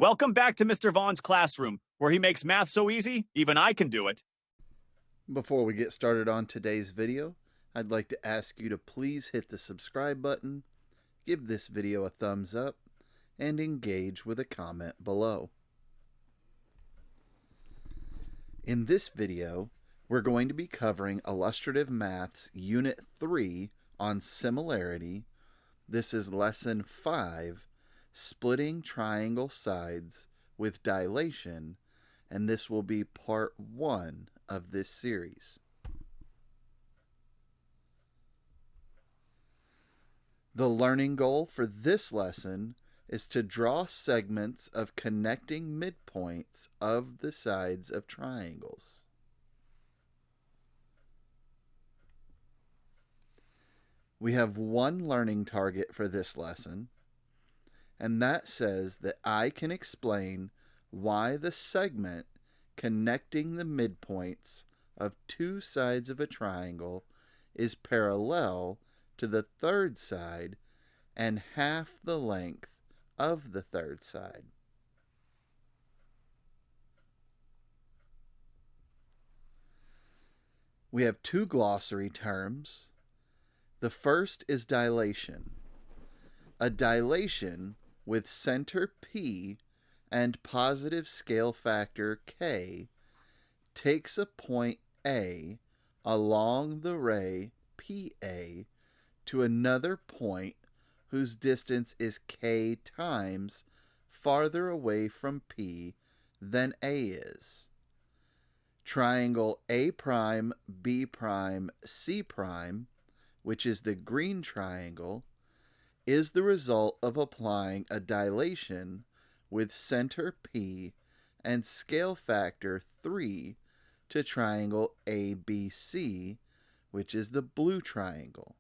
Welcome back to Mr. Vaughn's classroom, where he makes math so easy, even I can do it. Before we get started on today's video, I'd like to ask you to please hit the subscribe button, give this video a thumbs up, and engage with a comment below. In this video, we're going to be covering Illustrative Maths Unit 3 on Similarity. This is Lesson 5, Splitting Triangle Sides with Dilation, and this will be Part 1 of this series. The learning goal for this lesson is to draw segments of connecting midpoints of the sides of triangles. We have one learning target for this lesson, and that says that I can explain why the segment connecting the midpoints of two sides of a triangle is parallel to the third side and half the length of the third side. We have two glossary terms. The first is dilation. A dilation with center P and positive scale factor K takes a point A along the ray PA to another point whose distance is K times farther away from P than A is. Triangle A prime, B prime, C prime, which is the green triangle, is the result of applying a dilation with center P and scale factor 3 to triangle ABC, which is the blue triangle.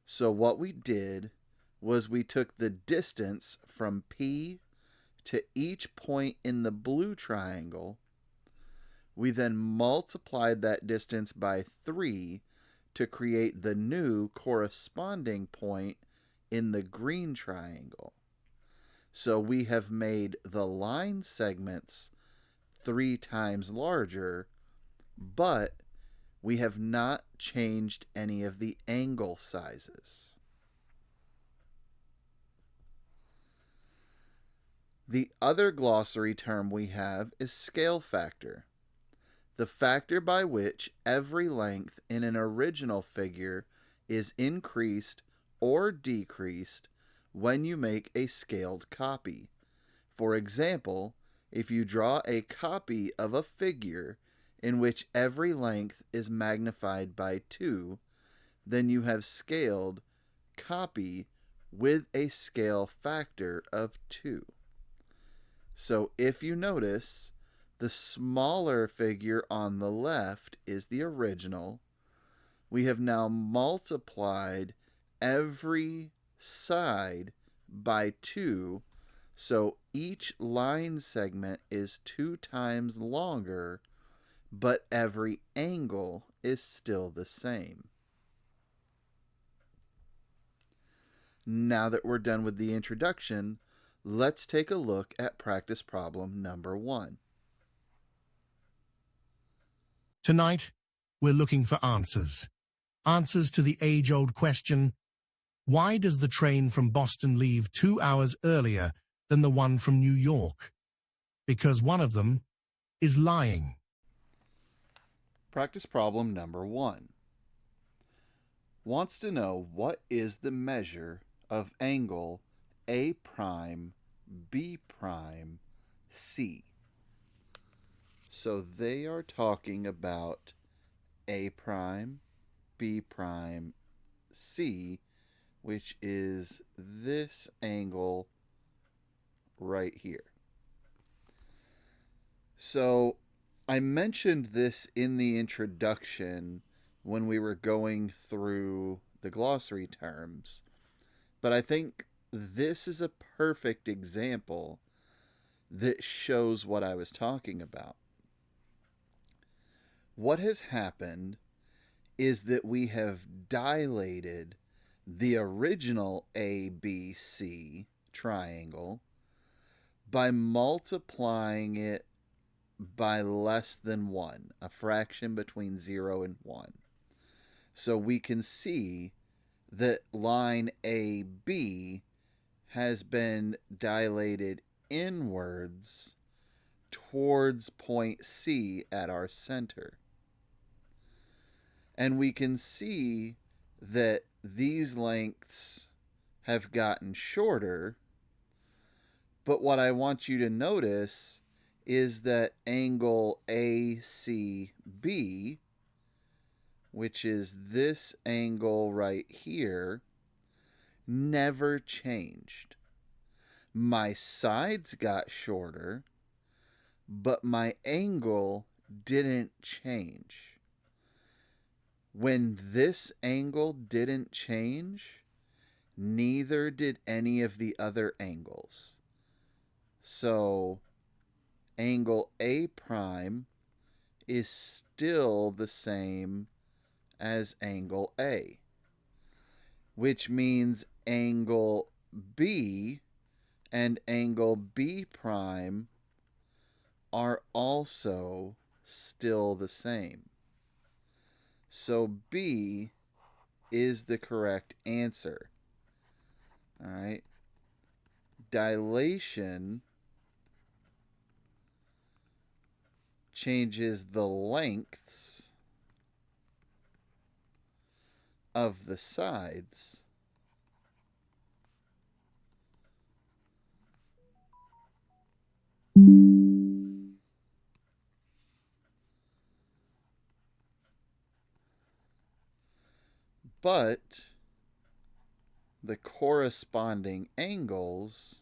So what we did was we took the distance from P to each point in the blue triangle. We then multiplied that distance by 3 to create the new corresponding point in the green triangle. So we have made the line segments 3 times larger, but we have not changed any of the angle sizes. The other glossary term we have is scale factor, the factor by which every length in an original figure is increased or decreased when you make a scaled copy. For example, if you draw a copy of a figure in which every length is magnified by 2, then you have scaled copy with a scale factor of 2. So if you notice, the smaller figure on the left is the original. We have now multiplied every side by 2, so each line segment is 2 times longer, but every angle is still the same. Now that we're done with the introduction, let's take a look at practice problem number 1. Tonight, we're looking for answers. Answers to the age-old question, why does the train from Boston leave 2 hours earlier than the one from New York? Because one of them is lying. Practice problem number 1 wants to know what is the measure of angle A prime, B prime, C. So they are talking about A prime, B prime, C, which is this angle right here. So I mentioned this in the introduction when we were going through the glossary terms, but I think this is a perfect example that shows what I was talking about. What has happened is that we have dilated the original ABC triangle by multiplying it by less than 1, a fraction between 0 and 1. So we can see that line AB has been dilated inwards towards point C at our center. And we can see that these lengths have gotten shorter, but what I want you to notice is that angle ACB, which is this angle right here, never changed. My sides got shorter, but my angle didn't change. When this angle didn't change, neither did any of the other angles. So angle A prime is still the same as angle A, which means angle B and angle B prime are also still the same. So B is the correct answer. All right. Dilation changes the lengths of the sides but the corresponding angles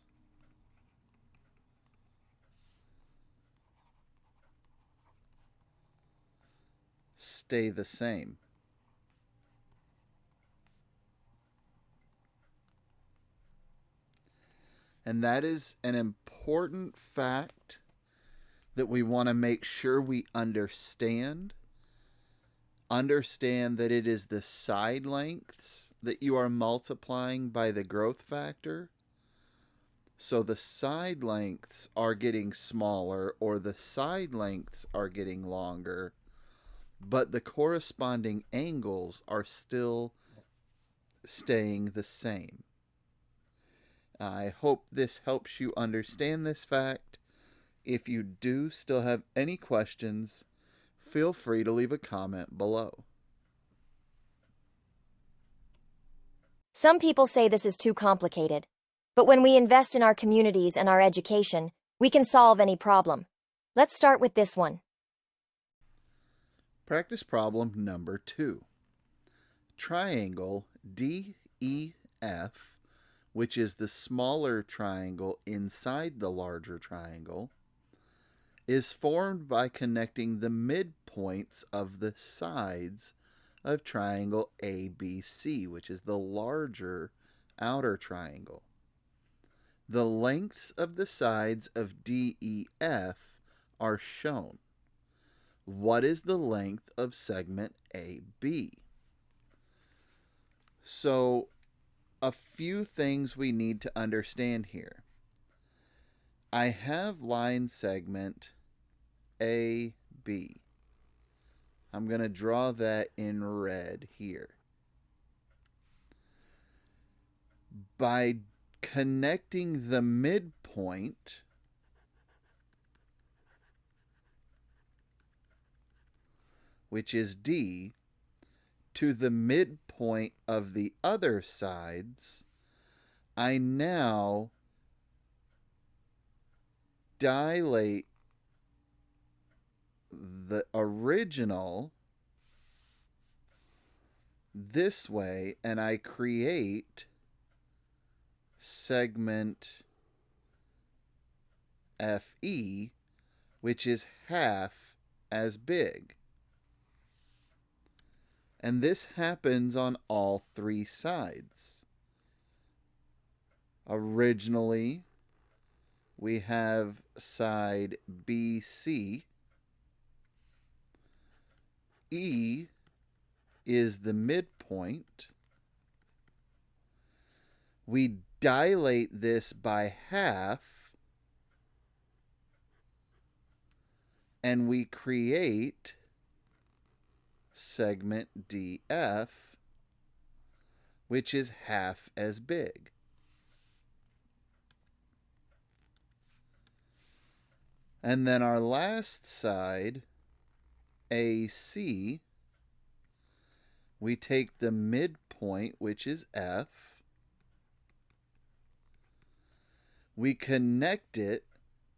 stay the same. And that is an important fact that we want to make sure we understand. Understand that it is the side lengths that you are multiplying by the growth factor. So the side lengths are getting smaller or the side lengths are getting longer, but the corresponding angles are still staying the same. I hope this helps you understand this fact. If you do still have any questions, feel free to leave a comment below. Some people say this is too complicated, but when we invest in our communities and our education, we can solve any problem. Let's start with this one. Practice problem number 2. Triangle DEF, which is the smaller triangle inside the larger triangle, is formed by connecting the midpoints of the sides of triangle ABC, which is the larger outer triangle. The lengths of the sides of DEF are shown. What is the length of segment AB? So, a few things we need to understand here. I have line segment AB. I'm going to draw that in red here. By connecting the midpoint, which is D, to the midpoint of the other sides, I now dilate the original this way, and I create segment FE, which is half as big. And this happens on all 3 sides. Originally, we have side BC. E is the midpoint. We dilate this by half, and we create segment DF, which is half as big. And then our last side, AC, we take the midpoint, which is F, we connect it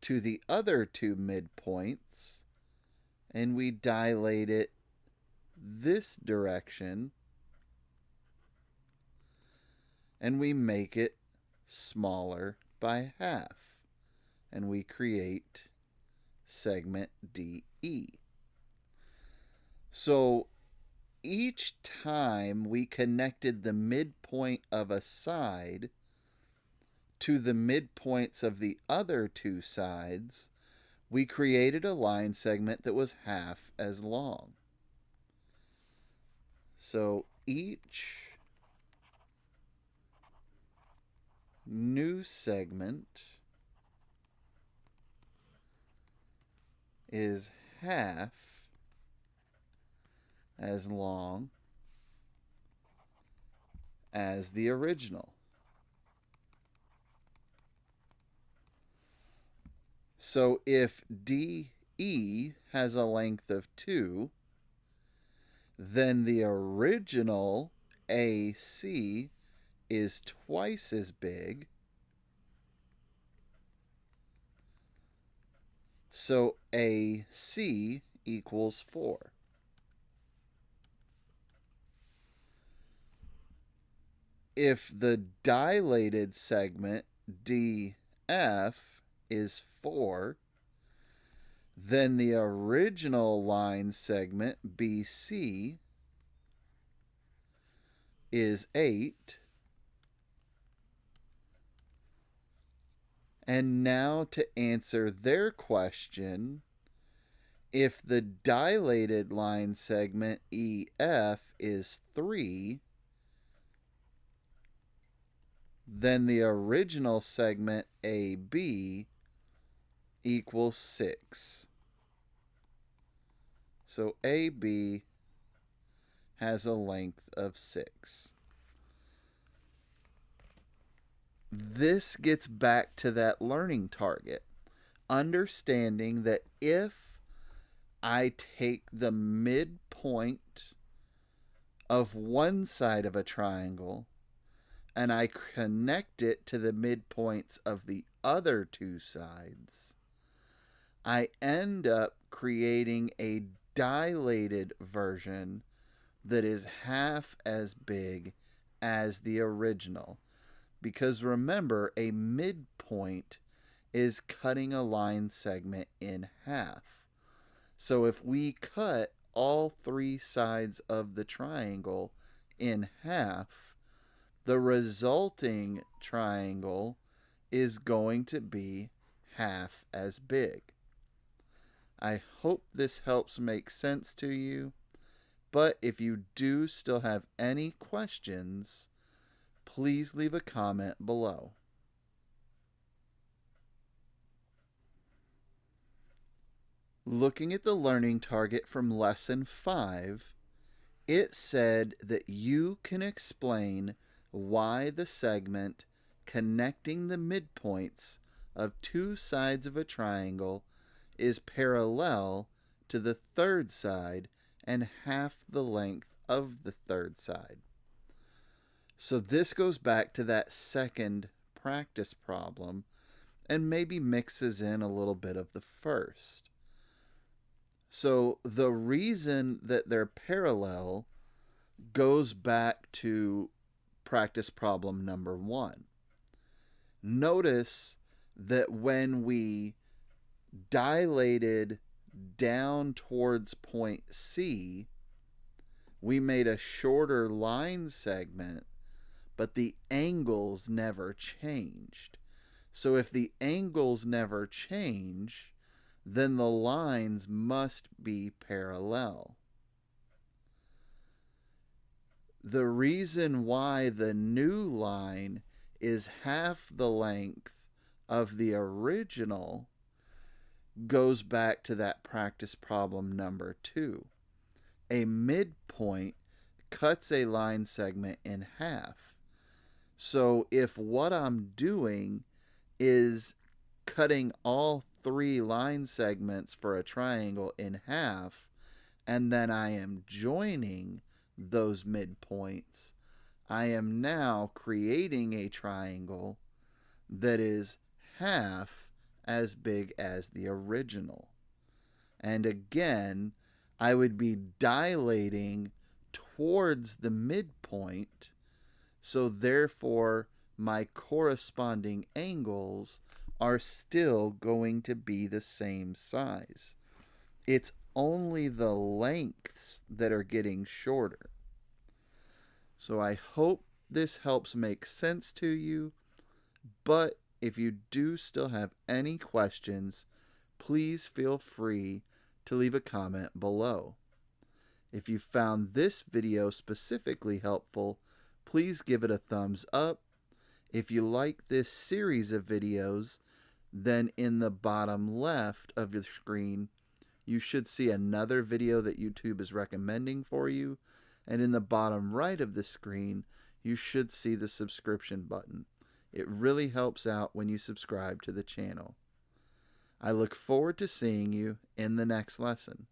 to the other two midpoints, and we dilate it this direction, and we make it smaller by half, and we create segment DE. So each time we connected the midpoint of a side to the midpoints of the other two sides, we created a line segment that was half as long. So each new segment is half as long as the original. So if DE has a length of 2, then the original AC is twice as big. So AC equals 4. If the dilated segment DF is 4, then the original line segment BC is 8. And now to answer their question, if the dilated line segment EF is 3, then the original segment AB equals 6. So AB has a length of 6. This gets back to that learning target. Understanding that if I take the midpoint of one side of a triangle and I connect it to the midpoints of the other two sides, I end up creating a dilated version that is half as big as the original. Because remember, a midpoint is cutting a line segment in half. So if we cut all three sides of the triangle in half, the resulting triangle is going to be half as big. I hope this helps make sense to you, but if you do still have any questions, please leave a comment below. Looking at the learning target from Lesson 5, it said that you can explain why the segment connecting the midpoints of two sides of a triangle is parallel to the third side and half the length of the third side. So this goes back to that second practice problem and maybe mixes in a little bit of the first. So the reason that they're parallel goes back to practice problem number 1. Notice that when we dilated down towards point C, we made a shorter line segment, but the angles never changed. So if the angles never change, then the lines must be parallel. The reason why the new line is half the length of the original goes back to that practice problem number 2. A midpoint cuts a line segment in half. So if what I'm doing is cutting all 3 line segments for a triangle in half, and then I am joining those midpoints, I am now creating a triangle that is half as big as the original. And again, I would be dilating towards the midpoint, so therefore my corresponding angles are still going to be the same size. It's only the lengths that are getting shorter. So I hope this helps make sense to you, but if you do still have any questions, please feel free to leave a comment below. If you found this video specifically helpful, please give it a thumbs up. If you like this series of videos, then in the bottom left of your screen, you should see another video that YouTube is recommending for you. And in the bottom right of the screen, you should see the subscription button. It really helps out when you subscribe to the channel. I look forward to seeing you in the next lesson.